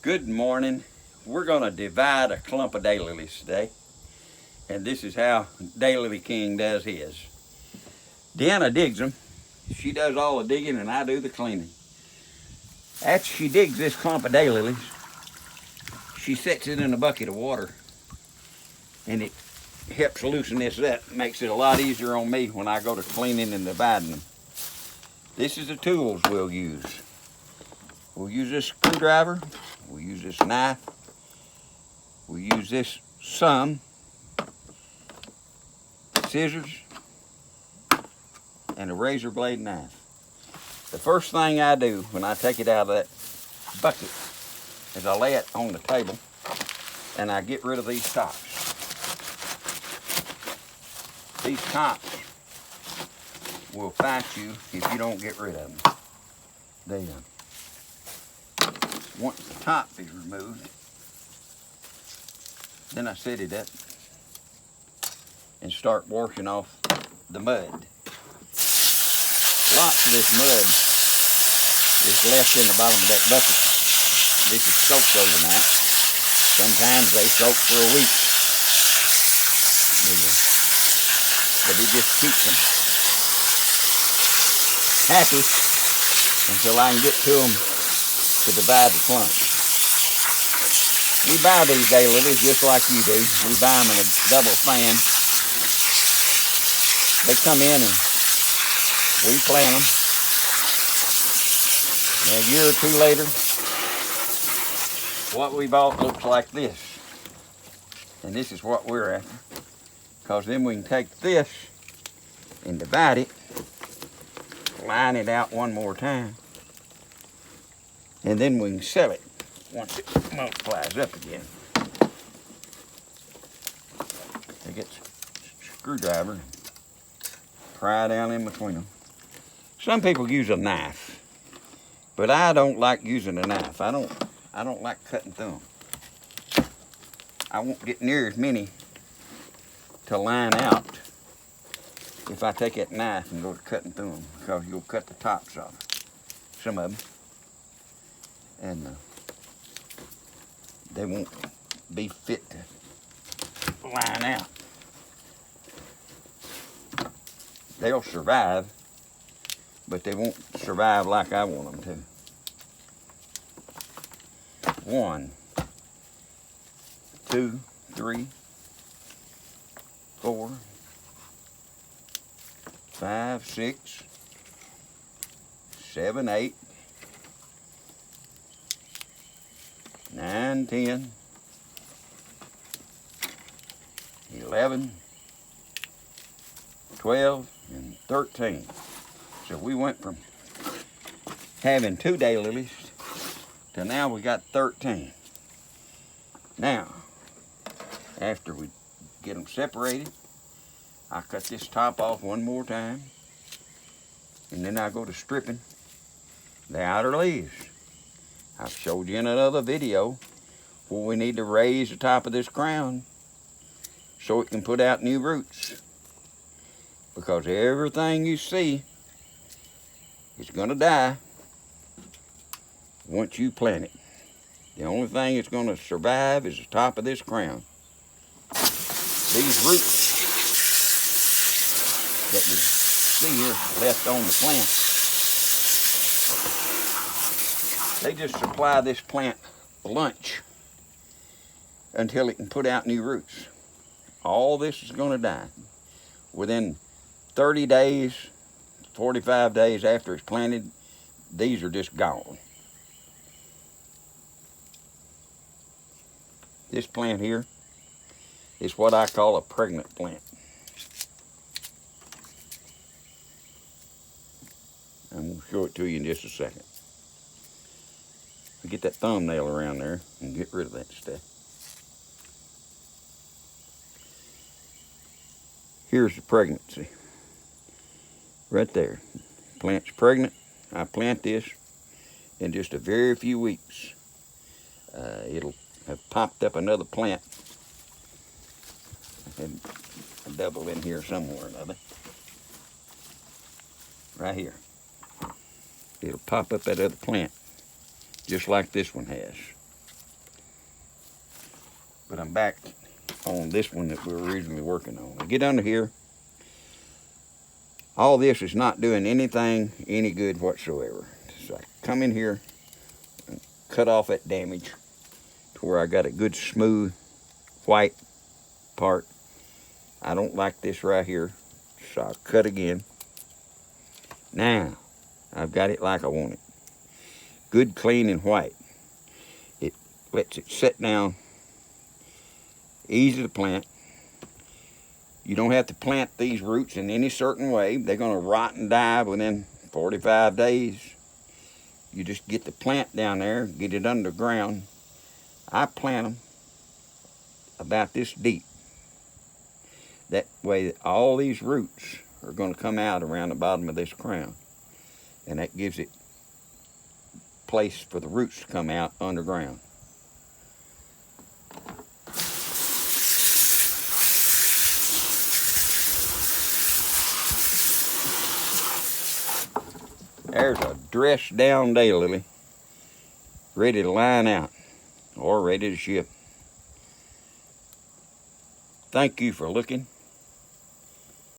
Good morning. We're going to divide a clump of daylilies today. And this is how Daylilyking does his. Deanna digs them. She does all the digging and I do the cleaning. After she digs this clump of daylilies, she sets it in a bucket of water. And it helps loosen this up. Makes it a lot easier on me when I go to cleaning and dividing them. This is the tools we'll use. We'll use this screwdriver. We'll use this knife. We'll use this some, scissors, and a razor blade knife. The first thing I do when I take it out of that bucket is I lay it on the table and I get rid of these tops. These tops will fight you if you don't get rid of them. Once the top is removed, then I set it up and start washing off the mud. Lots of this mud is left in the bottom of that bucket. This is soaked overnight. Sometimes they soak for a week. But it just keeps them happy until I can get to them to divide the clumps. We buy these daylilies just like you do. We buy them in a double fan. They come in and we plant them. And a year or two later, what we bought looks like this. And this is what we're after. Because then we can take this and divide it, line it out one more time, and then we can sell it once it multiplies up again. They get a screwdriver, pry down in between them. Some people use a knife, but I don't like using a knife. I don't like cutting through them. I won't get near as many to line out if I take that knife and go to cutting through them, because you'll cut the tops off, some of them, and they won't be fit to line out. They'll survive, but they won't survive like I want them to. 1, 2, 3, 4, 5, 6, 7, 8, 9, 10, 11, 12, and 13. So we went from having 2 daylilies to now we got 13. Now, after we get them separated, I cut this top off one more time, and then I go to stripping the outer leaves. I've showed you in another video where we need to raise the top of this crown so it can put out new roots. Because everything you see is going to die once you plant it. The only thing that's going to survive is the top of this crown. These roots that we see here left on the plant, they just supply this plant lunch until it can put out new roots. All this is going to die. Within 30 days, 45 days after it's planted, these are just gone. This plant here is what I call a pregnant plant. I'm going to show it to you in just a second. Get that thumbnail around there and get rid of that stuff. Here's the pregnancy. Right there. Plant's pregnant. I plant this in just a very few weeks. It'll have popped up another plant. And a double in here somewhere or another. Right here. It'll pop up that other plant, just like this one has. But I'm back on this one that we were originally working on. I get under here. All this is not doing anything any good whatsoever. So I come in here and cut off that damage to where I got a good smooth white part. I don't like this right here, so I'll cut again. Now, I've got it like I want it. Good, clean, and white. It lets it sit down, easy to plant. You don't have to plant these roots in any certain way. They're going to rot and die within 45 days. You just get the plant down there, get it underground. I plant them about this deep. That way all these roots are going to come out around the bottom of this crown. And that gives it place for the roots to come out underground. There's a dressed down daylily ready to line out or ready to ship. Thank you for looking.